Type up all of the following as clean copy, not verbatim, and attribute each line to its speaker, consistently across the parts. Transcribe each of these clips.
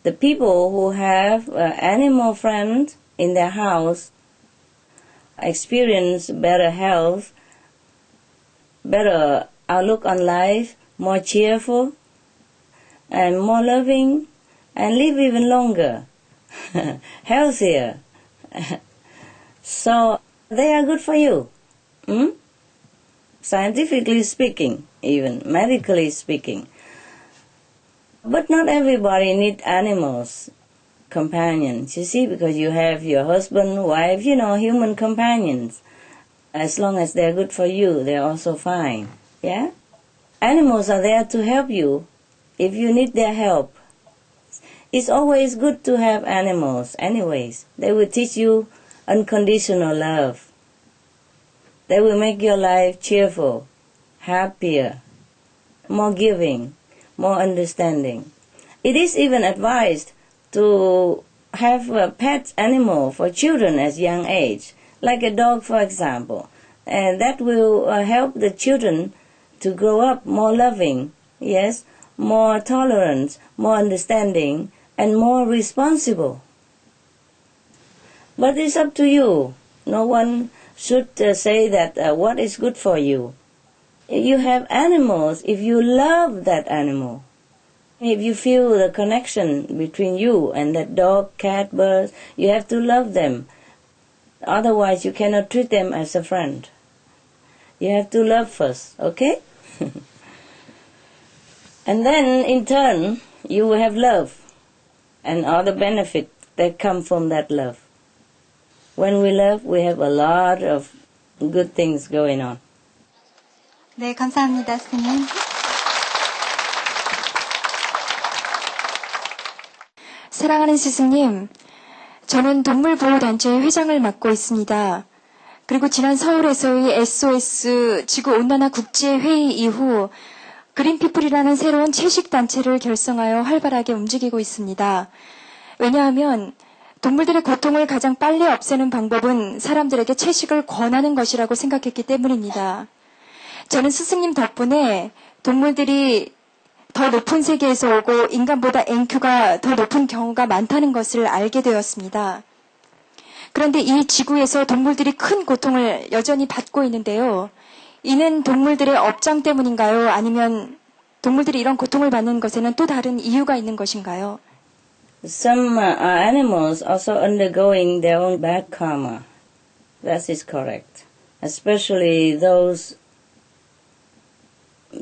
Speaker 1: The people who have animal friends in their house experience better health, better outlook on life, more cheerful, and more loving, and live even longer, healthier. So they are good for you. Scientifically speaking, even medically speaking. But not everybody needs animals, companions, you see, because you have your husband, wife, human companions. As long as they're good for you, they're also fine, yeah? Animals are there to help you if you need their help. It's always good to have animals anyways. They will teach you unconditional love. They will make your life cheerful, happier, more giving, more understanding. It is even advised to have a pet animal for children at young age, like a dog, for example. And that will help the children to grow up more loving, yes, more tolerant, more understanding, and more responsible. But it's up to you. No one should say that what is good for you. You have animals if you love that animal. If you feel the connection between you and that dog, cat, bird, you have to love them. Otherwise, you cannot treat them as a friend. You have to love first, okay? And then, in turn, you will have love and all the benefits that come from that love. When we love, we have a lot of good things going on.
Speaker 2: 네, 감사합니다, 스님. 사랑하는 스승님, 저는 동물보호단체의 회장을 맡고 있습니다. 그리고 지난 서울에서의 SOS 지구온난화 국제회의 이후 그린피플이라는 새로운 채식단체를 결성하여 활발하게 움직이고 있습니다. 왜냐하면 동물들의 고통을 가장 빨리 없애는 방법은 사람들에게 채식을 권하는 것이라고 생각했기 때문입니다. 저는 스승님 덕분에 동물들이 더 높은 세계에서 오고 인간보다 NQ가 더 높은 경우가 많다는 것을 알게 되었습니다. 그런데 이 지구에서 동물들이 큰 고통을 여전히 받고 있는데요. 이는 동물들의 업장 때문인가요? 아니면 동물들이 이런 고통을 받는 것에는 또 다른 이유가 있는 것인가요?
Speaker 1: Some animals also undergoing their own bad karma. That is correct. Especially those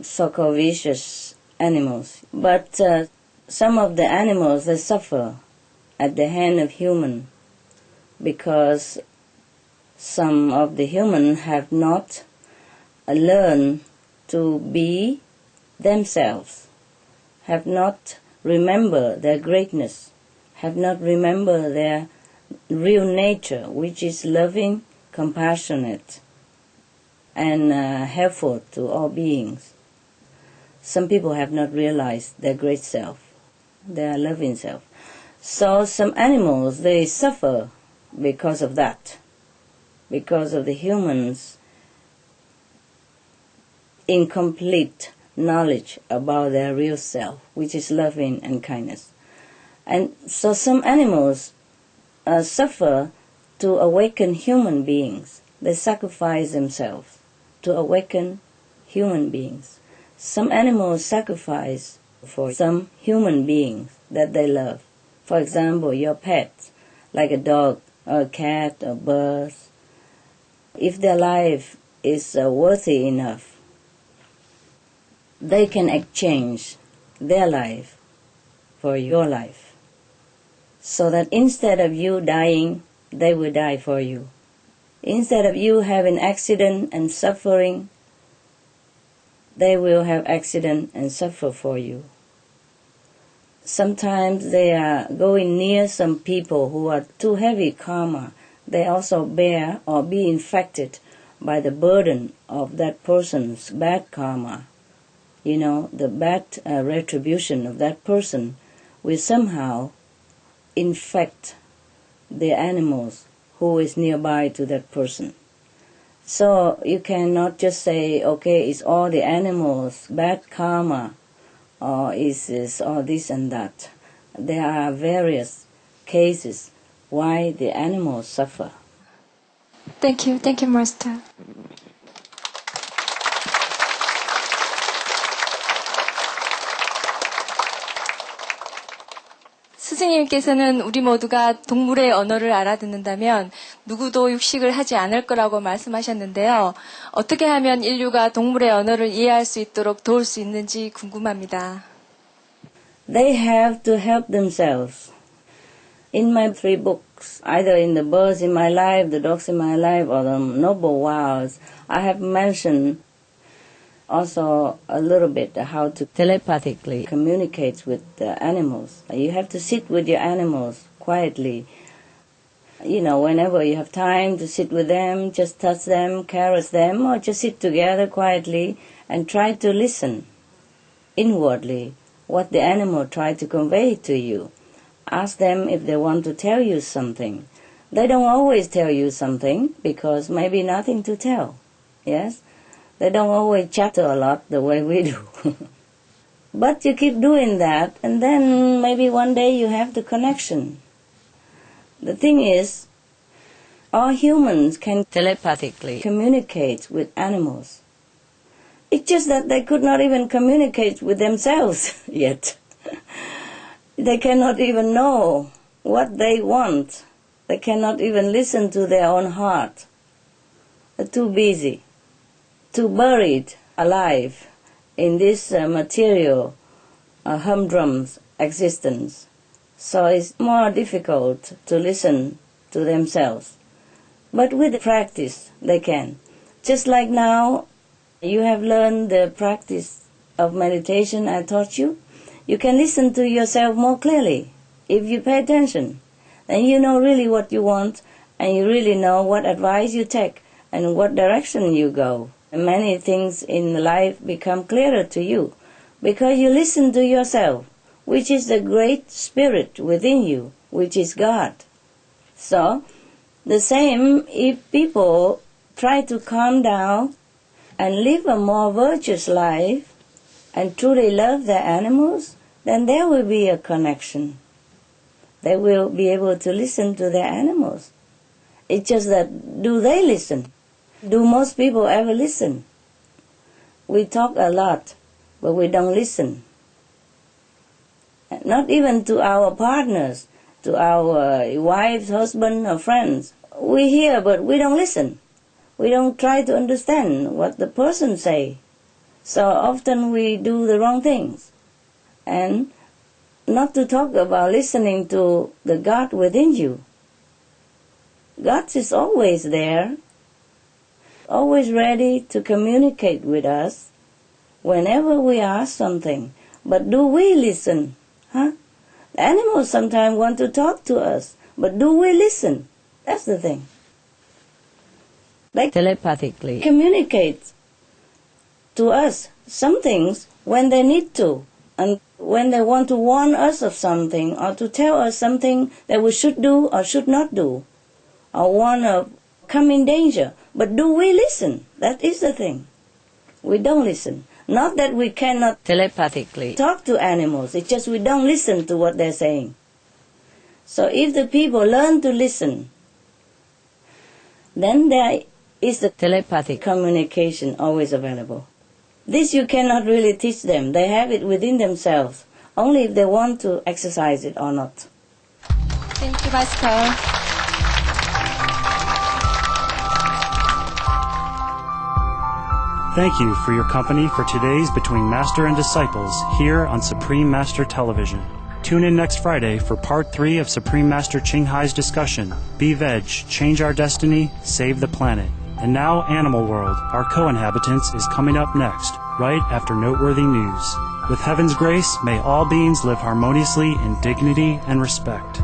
Speaker 1: so-called vicious animals. But some of the animals, they suffer at the hand of human because some of the humans have not learned to be themselves, have not remembered their greatness, have not remembered their real nature, which is loving, compassionate, and helpful to all beings. Some people have not realized their great self, their loving self. So some animals, they suffer because of that, because of the humans' incomplete knowledge about their real self, which is loving and kindness. And so some animals suffer to awaken human beings. They sacrifice themselves to awaken human beings. Some animals sacrifice for some human beings that they love. For example, your pets, like a dog, or a cat, or birds. If their life is worthy enough, they can exchange their life for your life. So that instead of you dying, they will die for you. Instead of you having accident and suffering, they will have accident and suffer for you. Sometimes they are going near some people who are too heavy karma. They also bear or be infected by the burden of that person's bad karma. You know, the bad retribution of that person will somehow infect the animals who is nearby to that person. So you cannot just say, okay, it's all the animals' bad karma, or is all this and that. there are various cases why the animals suffer.
Speaker 2: Thank you, Master. 스승님께서는 우리 모두가 동물의 언어를 알아듣는다면 누구도 육식을 하지 않을 거라고 말씀하셨는데요. 어떻게 하면 인류가 동물의 언어를 이해할 수 있도록 도울 수 있는지 궁금합니다.
Speaker 1: They have to help themselves. In my 3 books, either in the birds in my life, the dogs in my life, or the noble vows, I have mentioned also a little bit how to telepathically communicate with the animals. You have to sit with your animals quietly. You know, whenever you have time to sit with them, just touch them, caress them, or just sit together quietly and try to listen inwardly what the animal tried to convey to you. Ask them if they want to tell you something. They don't always tell you something because maybe nothing to tell. Yes? They don't always chatter a lot the way we do. But you keep doing that, and then maybe one day you have the connection. The thing is, all humans can telepathically communicate with animals. It's just that they could not even communicate with themselves yet. They cannot even know what they want. They cannot even listen to their own heart. They're too busy, too buried alive in this material, humdrum existence. So it's more difficult to listen to themselves. But with practice, they can. Just like now, you have learned the practice of meditation I taught you. You can listen to yourself more clearly if you pay attention. Then you know really what you want, and you really know what advice you take and what direction you go. And many things in life become clearer to you because you listen to yourself, which is the great spirit within you, which is God. So, the same if people try to calm down and live a more virtuous life and truly love their animals, then there will be a connection. They will be able to listen to their animals. It's just that, do they listen? Do most people ever listen? We talk a lot, but we don't listen. Not even to our partners, to our wives, husband, or friends. We hear, but we don't listen. We don't try to understand what the person say. So often we do the wrong things. And not to talk about listening to the God within you. God is always there, always ready to communicate with us whenever we ask something. But do we listen? The animals sometimes want to talk to us, but do we listen? That's the thing. They telepathically communicate to us some things when they need to, and when they want to warn us of something or to tell us something that we should do or should not do, or warn of coming danger. But do we listen? That is the thing. We don't listen. Not that we cannot telepathically talk to animals, it's just we don't listen to what they're saying. So if the people learn to listen, then there is the telepathic communication always available. This you cannot really teach them. They have it within themselves, only if they want to exercise it or not.
Speaker 2: Thank you, Master.
Speaker 3: Thank you for your company for today's Between Master and Disciples here on Supreme Master Television. Tune in next Friday for Part 3 of Supreme Master Ching Hai's discussion, Be Veg, Change Our Destiny, Save the Planet. And now Animal World, our co-inhabitants, is coming up next, right after noteworthy news. With heaven's grace, may all beings live harmoniously in dignity and respect.